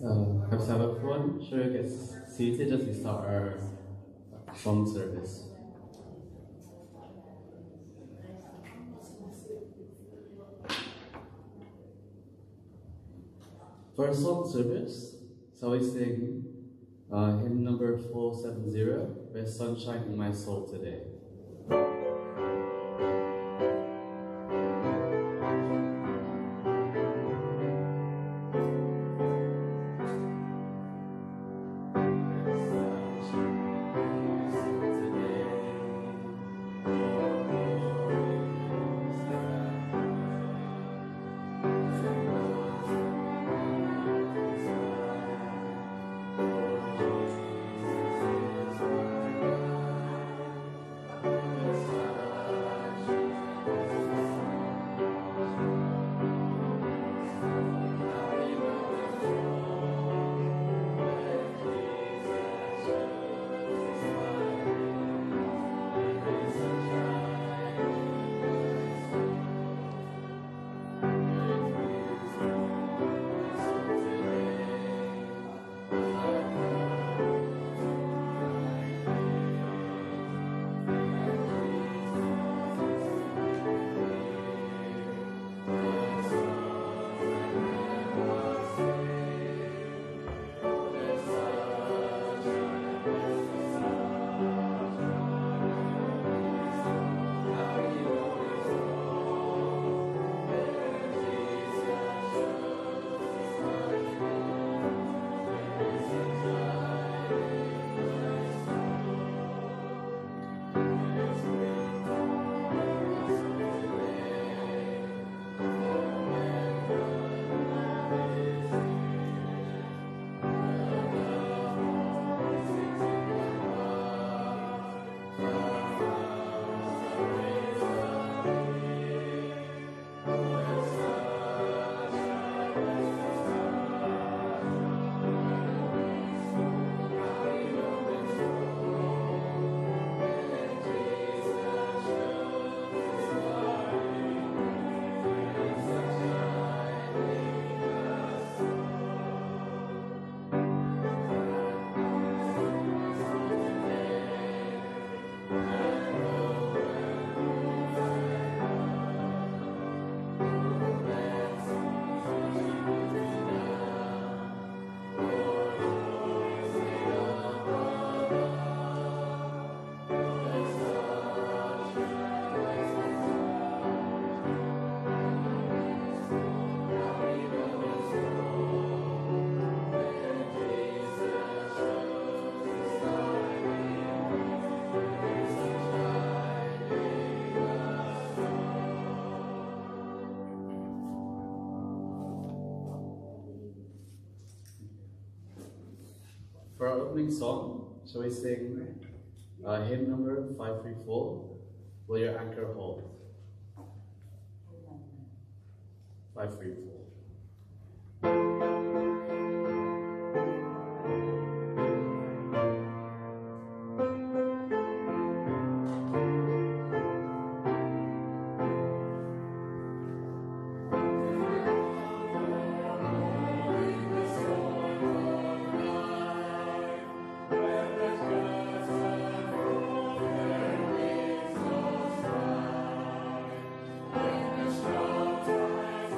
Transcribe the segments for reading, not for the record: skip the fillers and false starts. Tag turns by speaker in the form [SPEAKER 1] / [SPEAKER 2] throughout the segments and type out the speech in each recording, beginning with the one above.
[SPEAKER 1] Perhaps have everyone sure get seated as we start our song service. For our song service, shall we sing hymn number 470, There's Sunshine in My Soul Today. For our opening song, shall we sing hymn number 534, Will Your Anchor Hold? 534.
[SPEAKER 2] Strong times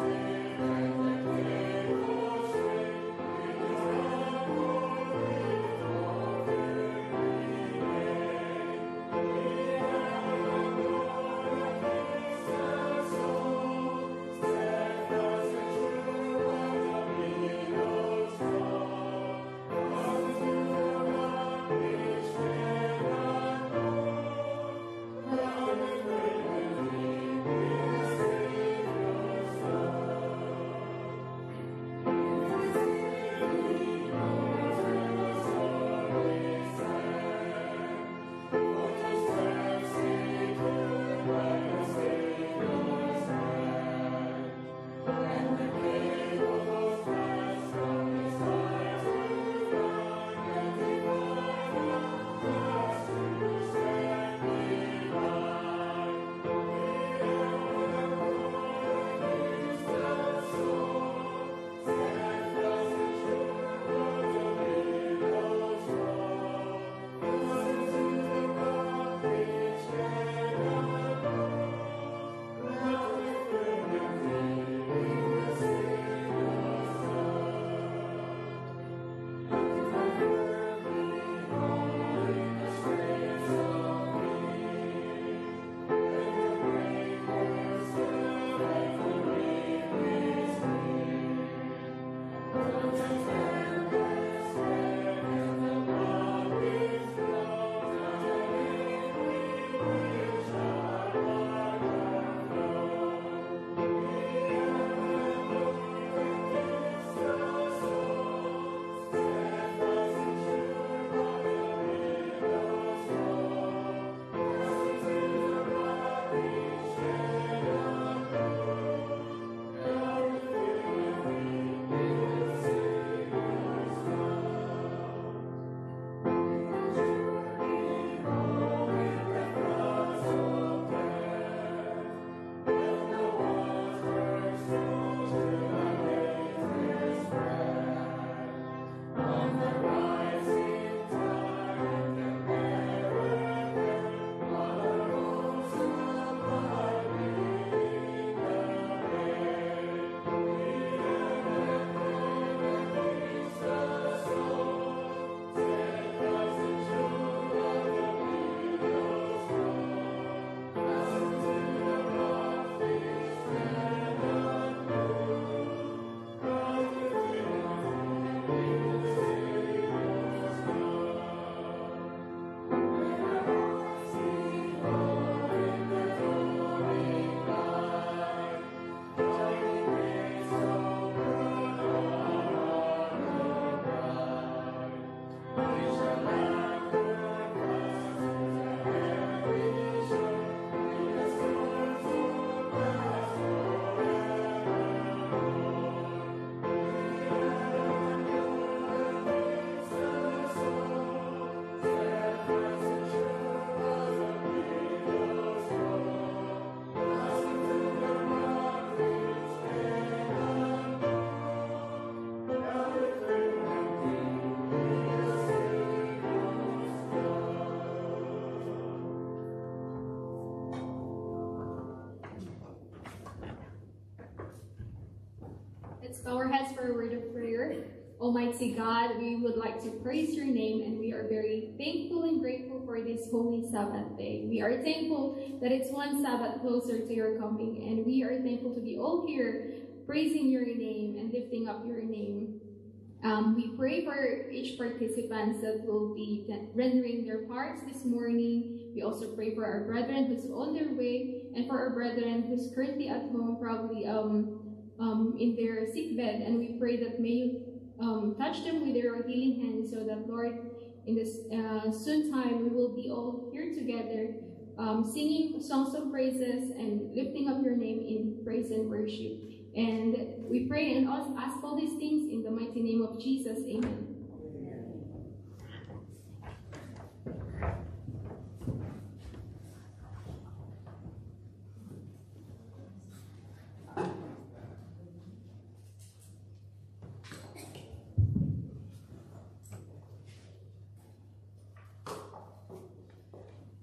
[SPEAKER 2] bow our heads for a word of prayer. Almighty God, we would like to praise your name, and we are very thankful and grateful for this holy Sabbath day. We are thankful that it's one Sabbath closer to your coming, and we are thankful to be all here praising your name and lifting up your name. We pray for each participants that will be rendering their parts this morning. We also pray for our brethren who's on their way, and for our brethren who's currently at home, probably in their sick bed. And we pray that may you touch them with your healing hands, so that, Lord, in this soon time, we will be all here together, singing songs of praises and lifting up your name in praise and worship. And we pray and ask all these things in the mighty name of Jesus. Amen.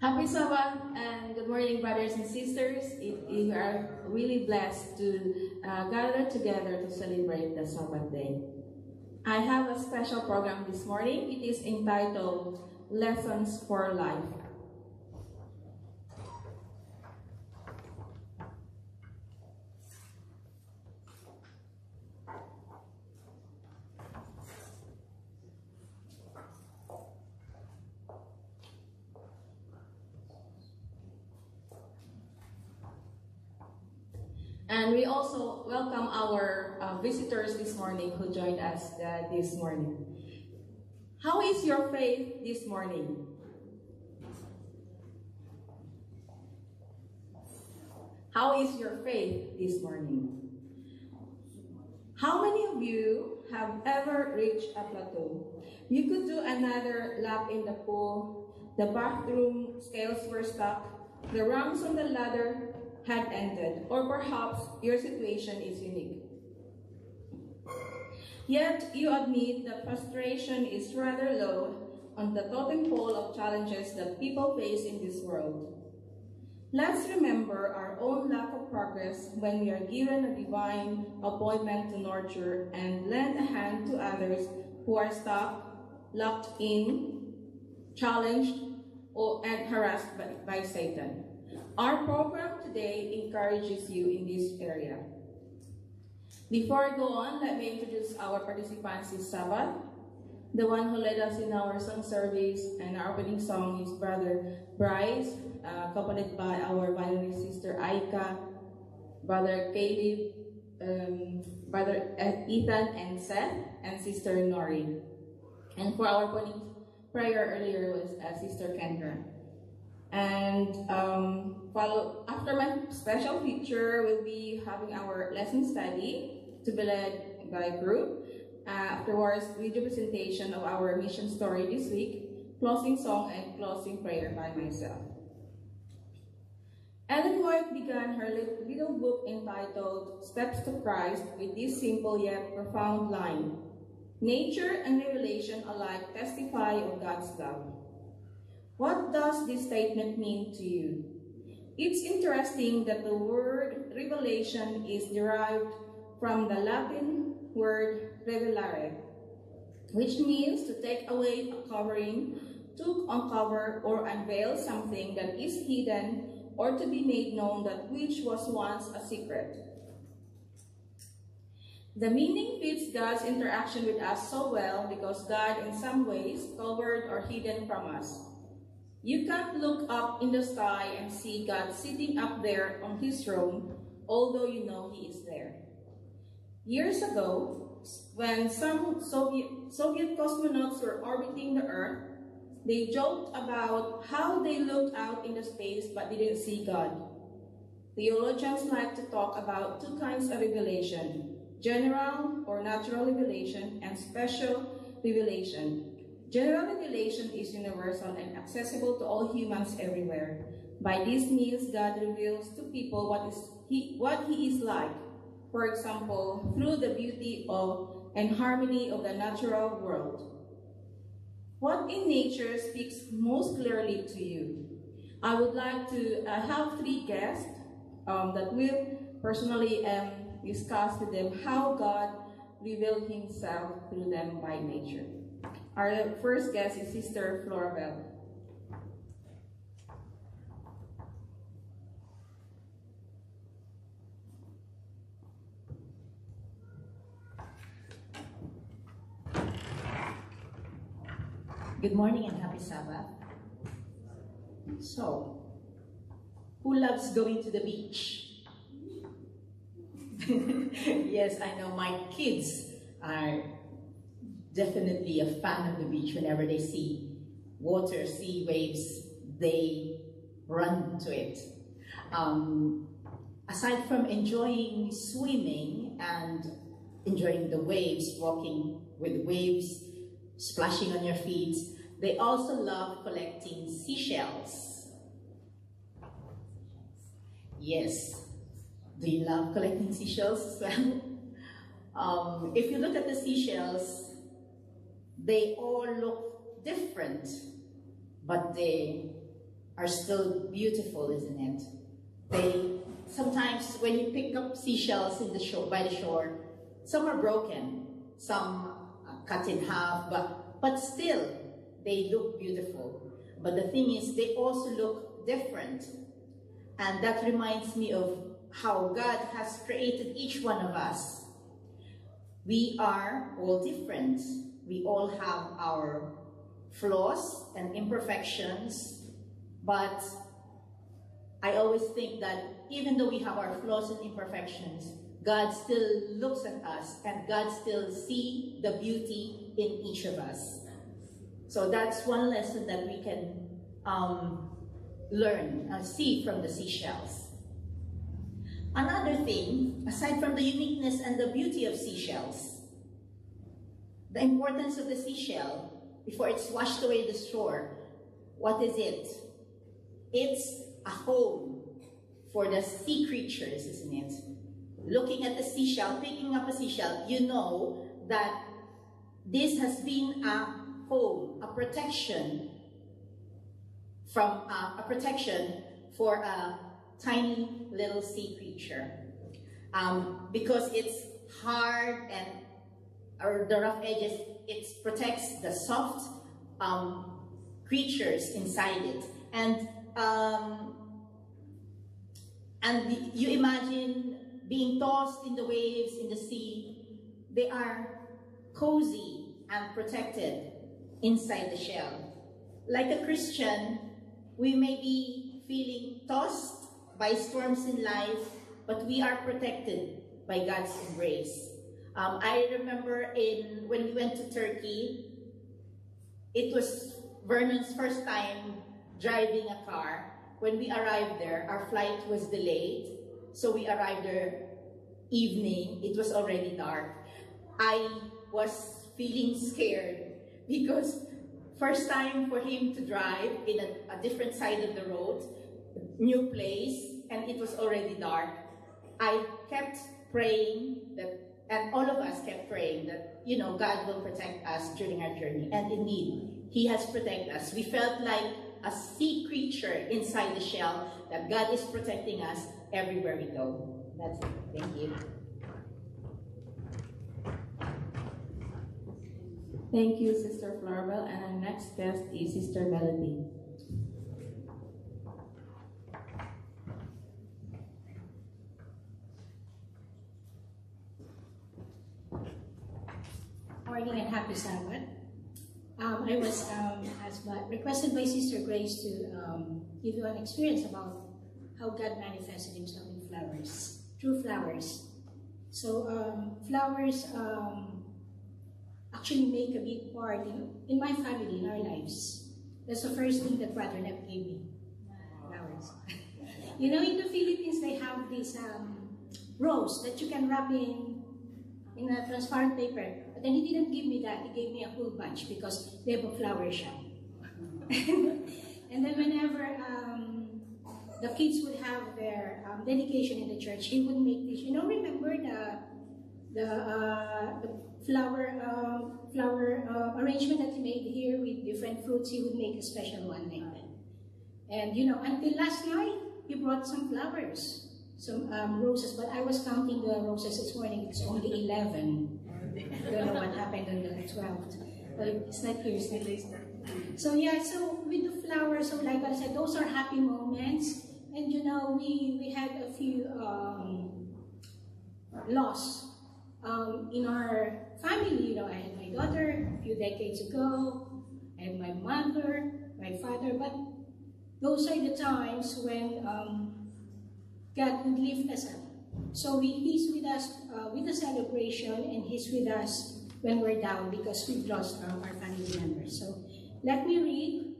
[SPEAKER 3] Happy Sabbath and good morning, brothers and sisters. We are really blessed to gather together to celebrate the Sabbath day. I have a special program this morning. It is entitled Lessons for Life. And we also welcome our visitors this morning who joined us this morning. How is your faith this morning? How is your faith this morning? How many of you have ever reached a plateau? You could do another lap in the pool, the bathroom scales were stuck, the rungs on the ladder had ended, or perhaps your situation is unique. Yet you admit that frustration is rather low on the totem pole of challenges that people face in this world. Let's remember our own lack of progress when we are given a divine appointment to nurture and lend a hand to others who are stuck, locked in, challenged, and harassed by Satan. Our program today encourages you in this area. Before I go on, let me introduce our participants this Sabbath. The one who led us in our song service and our opening song is Brother Bryce, accompanied by our violinist sister Aika, Brother Caleb, Brother Ethan and Seth, and Sister Nori. And for our opening prayer earlier was Sister Kendra. And after my special feature, we'll be having our lesson study to be led by a group. Afterwards, video presentation of our mission story this week, closing song and closing prayer by myself. Ellen White began her little book entitled Steps to Christ with this simple yet profound line: nature and revelation alike testify of God's love. What does this statement mean to you? It's interesting that the word revelation is derived from the Latin word revelare, which means to take away a covering, to uncover or unveil something that is hidden, or to be made known that which was once a secret. The meaning fits God's interaction with us so well because God in some ways covered or hidden from us. You can't look up in the sky and see God sitting up there on his throne, although you know he is there. Years ago, when some Soviet cosmonauts were orbiting the Earth, they joked about how they looked out into space but didn't see God. Theologians like to talk about two kinds of revelation: general or natural revelation and special revelation. General revelation is universal and accessible to all humans everywhere. By this means, God reveals to people what he is like. For example, through the beauty and harmony of the natural world. What in nature speaks most clearly to you? I would like to have three guests that will personally discuss with them how God revealed himself through them by nature. Our first guest is Sister Florabel.
[SPEAKER 4] Good morning and happy Sabbath. So, who loves going to the beach? Yes, I know my kids are definitely a fan of the beach. Whenever they see water, sea waves, they run to it. Aside from enjoying swimming and enjoying the waves, walking with waves splashing on your feet, they also love collecting seashells. Yes. Do you love collecting seashells as well? If you look at the seashells, they all look different, but they are still beautiful, isn't it? Sometimes when you pick up seashells in the shore, by the shore, some are broken, some cut in half, but still they look beautiful. But the thing is, they also look different. And that reminds me of how God has created each one of us. We are all different. We all have our flaws and imperfections, but I always think that even though we have our flaws and imperfections, God still looks at us and God still sees the beauty in each of us. So that's one lesson that we can learn and see from the seashells. Another thing, aside from the uniqueness and the beauty of seashells, the importance of the seashell before it's washed away the shore, what is it? It's a home for the sea creatures, isn't it? Looking at the seashell, picking up a seashell, you know that this has been a home, a protection for a tiny little sea creature, because it's hard and or the rough edges. It protects the soft creatures inside it, and you imagine being tossed in the waves in the sea. They are cozy and protected inside the shell. Like a Christian, we may be feeling tossed by storms in life, but we are protected by God's embrace. I remember when we went to Turkey, it was Vernon's first time driving a car. When we arrived there, our flight was delayed, so we arrived there evening. It was already dark. I was feeling scared because first time for him to drive in a different side of the road, new place, and it was already dark. I kept praying that, and all of us kept praying that, you know, God will protect us during our journey. And indeed, He has protected us. We felt like a sea creature inside the shell, that God is protecting us everywhere we go. That's it. Thank you.
[SPEAKER 3] Thank you, Sister Florabel. And our next guest is Sister Melody.
[SPEAKER 5] Morning and happy Sabbath. I was requested by Sister Grace to give you an experience about how God manifested Himself in flowers, through flowers. So flowers actually make a big part in my family, in our lives. That's the first thing that Brother Nep gave me, flowers. You know, in the Philippines, they have this rose that you can wrap in a transparent paper. But then he didn't give me that. He gave me a whole bunch because they have a flower shop. And then whenever the kids would have their dedication in the church, he would make this. You know, remember the flower arrangement that he made here with different fruits? He would make a special one like that. And you know, until last night, he brought some flowers, some roses. But I was counting the roses this morning. It's only 11. I don't know what happened on the 12th. But it's not here, it's not later. So yeah, so with the flowers of life, I said, those are happy moments. And you know, we had a few loss in our family. You know, I had my daughter a few decades ago. I have my mother, my father. But those are the times when God would lift us up. So He's with us with the celebration, and He's with us when we're down because we've lost our family members. So let me read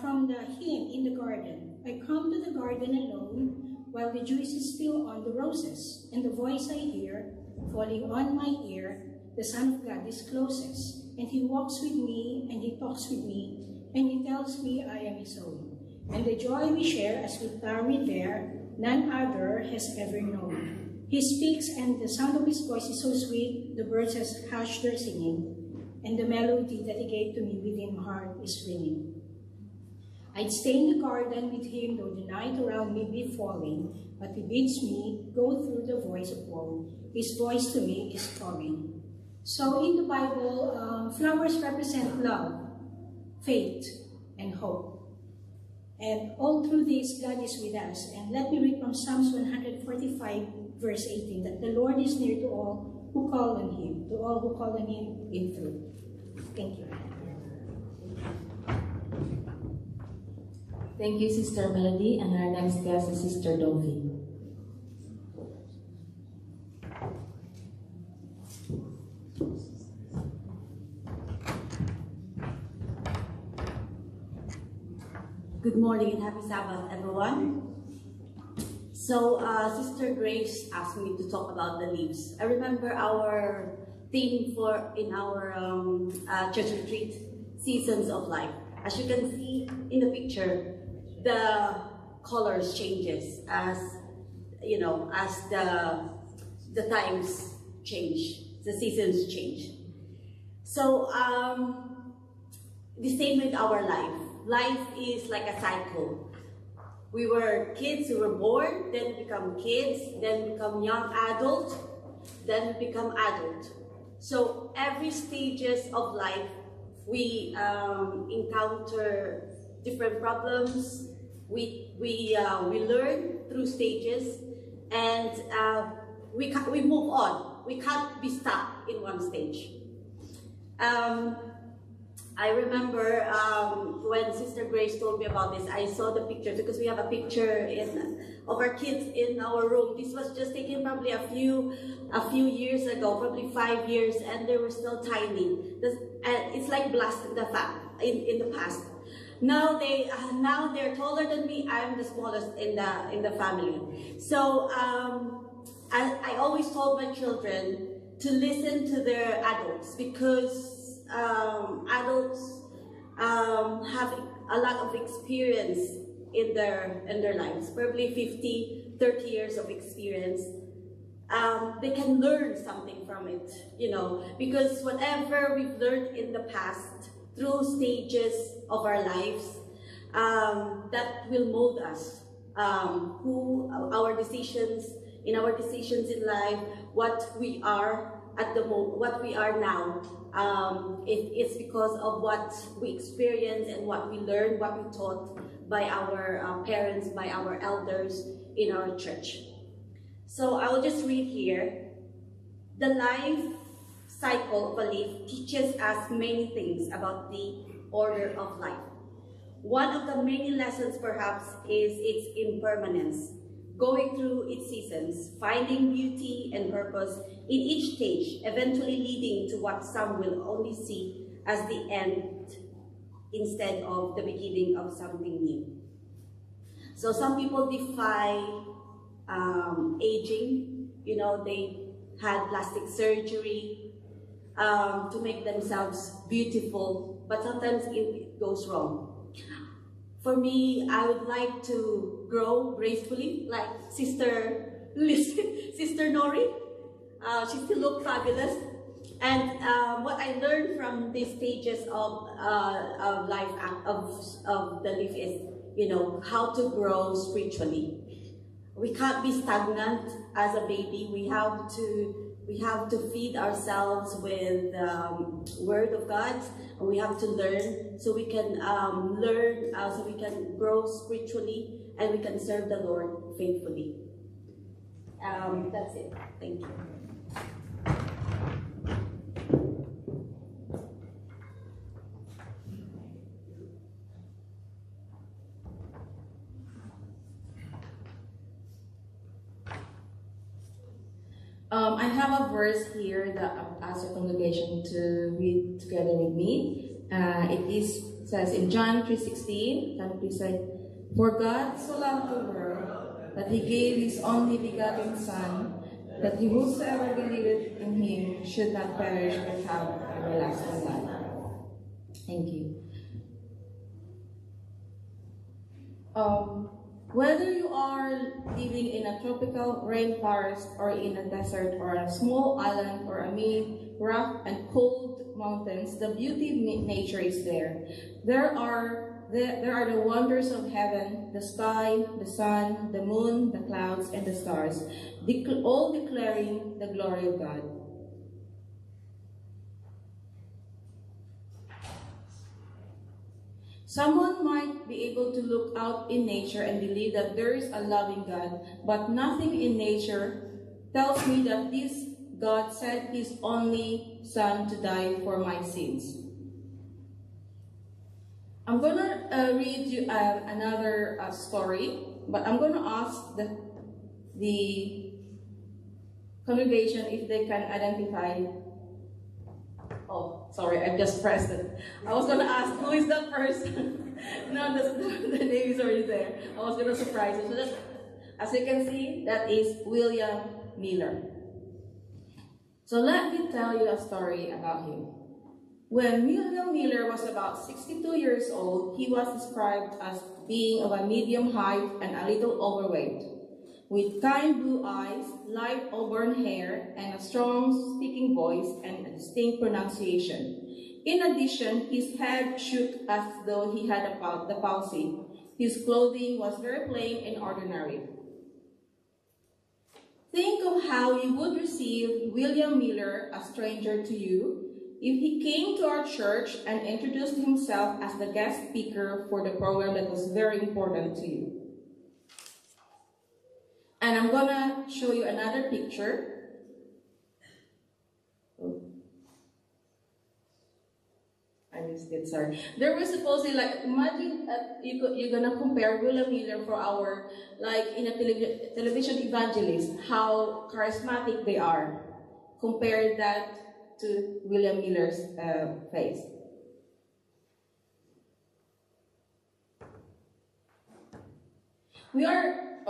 [SPEAKER 5] from the hymn, In the Garden. I come to the garden alone, while the dew is still on the roses, and the voice I hear, falling on my ear, the Son of God discloses, and He walks with me, and He talks with me, and He tells me I am His own. And the joy we share as we tarry there, none other has ever known. He speaks, and the sound of His voice is so sweet, the birds have hushed their singing, and the melody that He gave to me within my heart is ringing. I'd stay in the garden with Him, though the night around me be falling, but He bids me go through the voice of woe. His voice to me is calling. So in the Bible, flowers represent love, faith, and hope. And all through this, God is with us. And let me read from Psalms 145, verse 18, that the Lord is near to all who call on Him, to all who call on Him in truth. Thank you.
[SPEAKER 6] Thank you, Sister Melody. And our next guest is Sister Dovi.
[SPEAKER 7] Good morning and happy Sabbath, everyone. So, Sister Grace asked me to talk about the leaves. I remember our theme in our church retreat, Seasons of Life. As you can see in the picture, the colors changes as you know, as the times change, the seasons change. So, the same with our life. Life is like a cycle. We were kids, we were born, then become kids, then become young adult, then become adult. So every stages of life, we encounter different problems. We learn through stages, and we move on. We can't be stuck in one stage. I remember when Sister Grace told me about this, I saw the picture because we have a picture of our kids in our room. This was just taken probably a few years ago, probably 5 years, and they were still tiny. It's like blast in the past. Now they're taller than me. I'm the smallest in the family. So I always told my children to listen to their adults, because adults have a lot of experience in their lives, probably 50-30 years of experience. They can learn something from it, you know, because whatever we've learned in the past through stages of our lives, that will mold us, our decisions in life, what we are at the moment, what we are now. It's because of what we experienced and what we learned, what we taught by our parents, by our elders in our church. So I will just read here. The life cycle of a leaf teaches us many things about the order of life. One of the many lessons perhaps is its impermanence, going through its seasons, finding beauty and purpose in each stage, eventually leading to what some will only see as the end instead of the beginning of something new. So some people defy aging. You know, they had plastic surgery to make themselves beautiful, but sometimes it goes wrong. For me, I would like to grow gracefully, like Sister Nori. She still looks fabulous. And what I learned from these stages of life of the leaf is, you know, how to grow spiritually. We can't be stagnant as a baby. We have to We have to feed ourselves with Word of God, and we have to learn so we can so we can grow spiritually, and we can serve the Lord faithfully. That's it. Thank you.
[SPEAKER 3] I have a verse here that I ask the congregation to read together with me. It says in John 3:16, can you please say, "For God so loved the world that he gave his only begotten Son, that whosoever believeth in him should not perish but have everlasting life." Thank you. Whether you are living in a tropical rainforest or in a desert or a small island or amid rough and cold mountains, the beauty of nature is there. There are the wonders of heaven, the sky, the sun, the moon, the clouds, and the stars, all declaring the glory of God. Someone might be able to look out in nature and believe that there is a loving God, but nothing in nature tells me that this God sent his only Son to die for my sins. I'm going to read you another story, but I'm going to ask the congregation if they can identify. Oh, sorry, I just pressed it. I was going to ask, who is that person? No, the name is already there. I was going to surprise you. So as you can see, that is William Miller. So let me tell you a story about him. When William Miller was about 62 years old, he was described as being of a medium height and a little overweight, with kind blue eyes, light auburn hair, and a strong speaking voice and a distinct pronunciation. In addition, his head shook as though he had the palsy. His clothing was very plain and ordinary. Think of how you would receive William Miller, a stranger to you, if he came to our church and introduced himself as the guest speaker for the program that was very important to you. And I'm gonna show you another picture. Oh. I missed it, sorry. There was supposedly, like, imagine you're gonna compare William Miller for our, like in a television evangelist, how charismatic they are. Compare that to William Miller's face.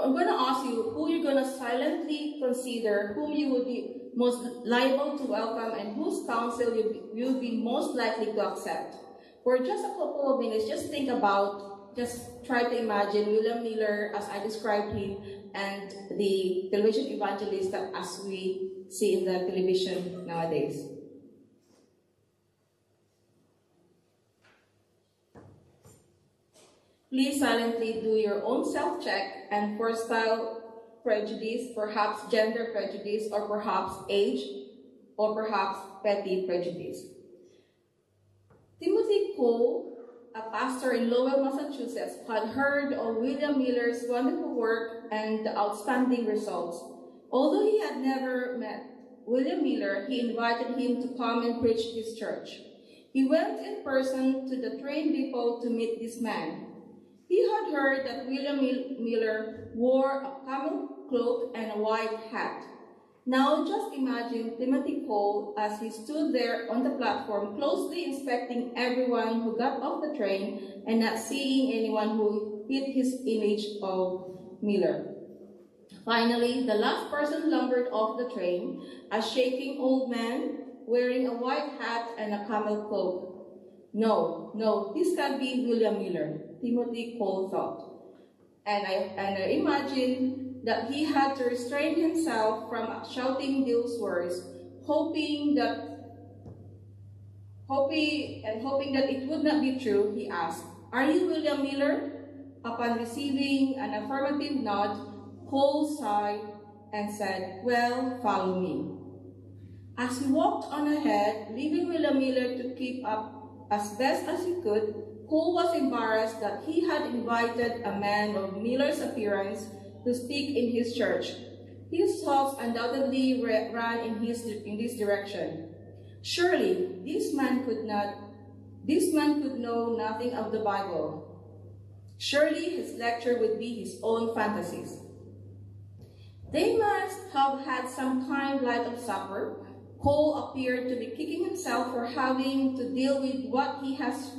[SPEAKER 3] I'm going to ask you who you're going to silently consider, whom you would be most liable to welcome, and whose counsel you'll be most likely to accept. For just a couple of minutes, just think about, just try to imagine William Miller as I described him, and the television evangelist as we see in the television nowadays. Please silently do your own self-check and for style prejudice, perhaps gender prejudice, or perhaps age, or perhaps petty prejudice. Timothy Cole, a pastor in Lowell, Massachusetts, had heard of William Miller's wonderful work and the outstanding results. Although he had never met William Miller, he invited him to come and preach his church. He went in person to the train depot to meet this man. He had heard that William Miller wore a camel cloak and a white hat. Now just imagine Timothy Cole as he stood there on the platform, closely inspecting everyone who got off the train and not seeing anyone who fit his image of Miller. Finally, the last person lumbered off the train, a shaking old man wearing a white hat and a camel cloak. No, this can't be William Miller, Timothy Cole thought. And I imagine that he had to restrain himself from shouting those words, hoping that it would not be true. He asked, "Are you William Miller?" Upon receiving an affirmative nod, Cole sighed and said, "Well, follow me." As he walked on ahead, leaving William Miller to keep up as best as he could, Cole was embarrassed that he had invited a man of Miller's appearance to speak in his church. His thoughts undoubtedly ran in this direction. Surely this man could know nothing of the Bible. Surely his lecture would be his own fantasies. They must have had some kind light of supper. Cole appeared to be kicking himself for having to deal with what he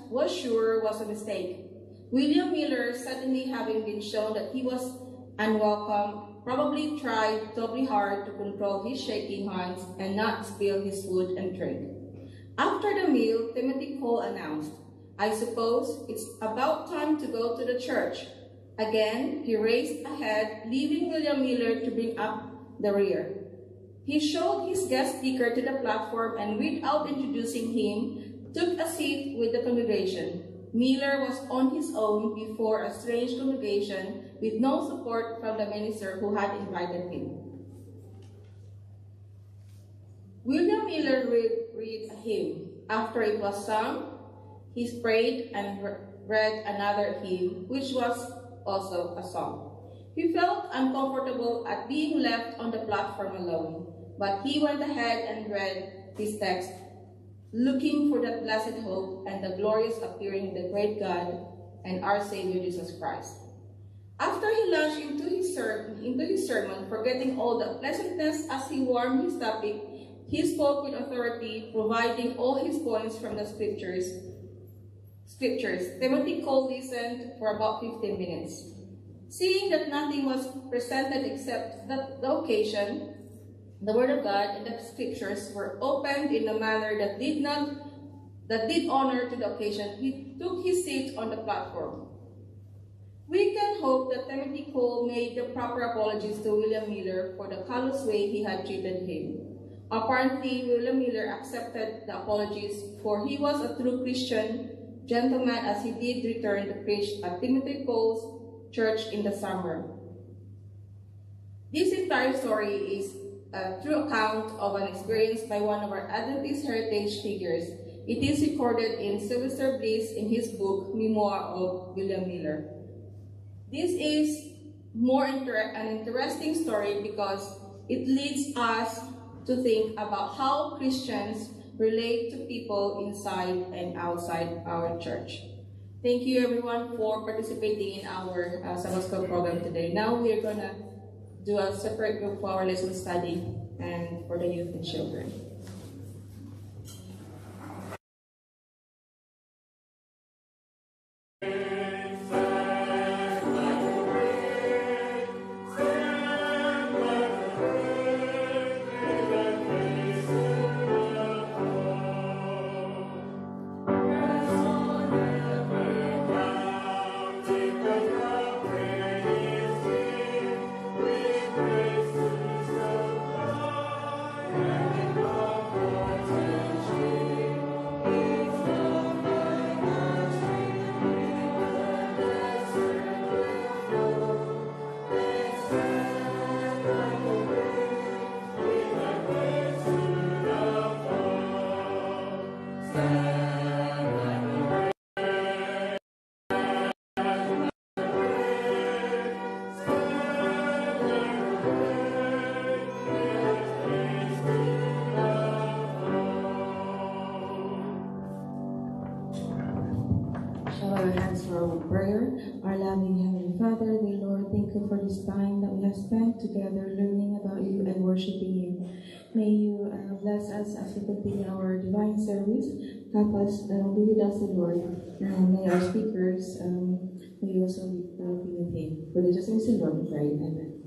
[SPEAKER 3] was sure was a mistake. William Miller, suddenly having been shown that he was unwelcome, probably tried doubly hard to control his shaking hands and not spill his food and drink. After the meal, Timothy Cole announced, "I suppose it's about time to go to the church." Again, he raced ahead, leaving William Miller to bring up the rear. He showed his guest speaker to the platform and, without introducing him, took a seat with the congregation. Miller was on his own before a strange congregation with no support from the minister who had invited him. William Miller read a hymn. After it was sung, he prayed and read another hymn, which was also a song. He felt uncomfortable at being left on the platform alone, but he went ahead and read his text, looking for that blessed hope and the glorious appearing of the great God and our Savior Jesus Christ. After he launched into his sermon, forgetting all the pleasantness as he warmed his topic, he spoke with authority, providing all his points from the scriptures. Timothy Cole listened for about 15 minutes. Seeing that nothing was presented except the occasion, the Word of God and the Scriptures were opened in a manner that did honor to the occasion, he took his seat on the platform. We can hope that Timothy Cole made the proper apologies to William Miller for the callous way he had treated him. Apparently, William Miller accepted the apologies, for he was a true Christian gentleman as he did return to preach at Timothy Cole's church in the summer. This entire story is a true account of an experience by one of our Adventist heritage figures. It is recorded in Sylvester Bliss in his book, Memoir of William Miller. This is an interesting story because it leads us to think about how Christians relate to people inside and outside our church. Thank you everyone for participating in our Sabbath School program today. Now we are going to do a separate group for our lesson study and for the youth and children.
[SPEAKER 6] Prayer. Our loving Heavenly Father, dear Lord, thank you for this time that we have spent together learning about you and worshiping you. May you bless us as we continue our divine service. Help us be with us, Lord, and may our speakers may also be with him. For the just name of the Lord, we pray. Amen.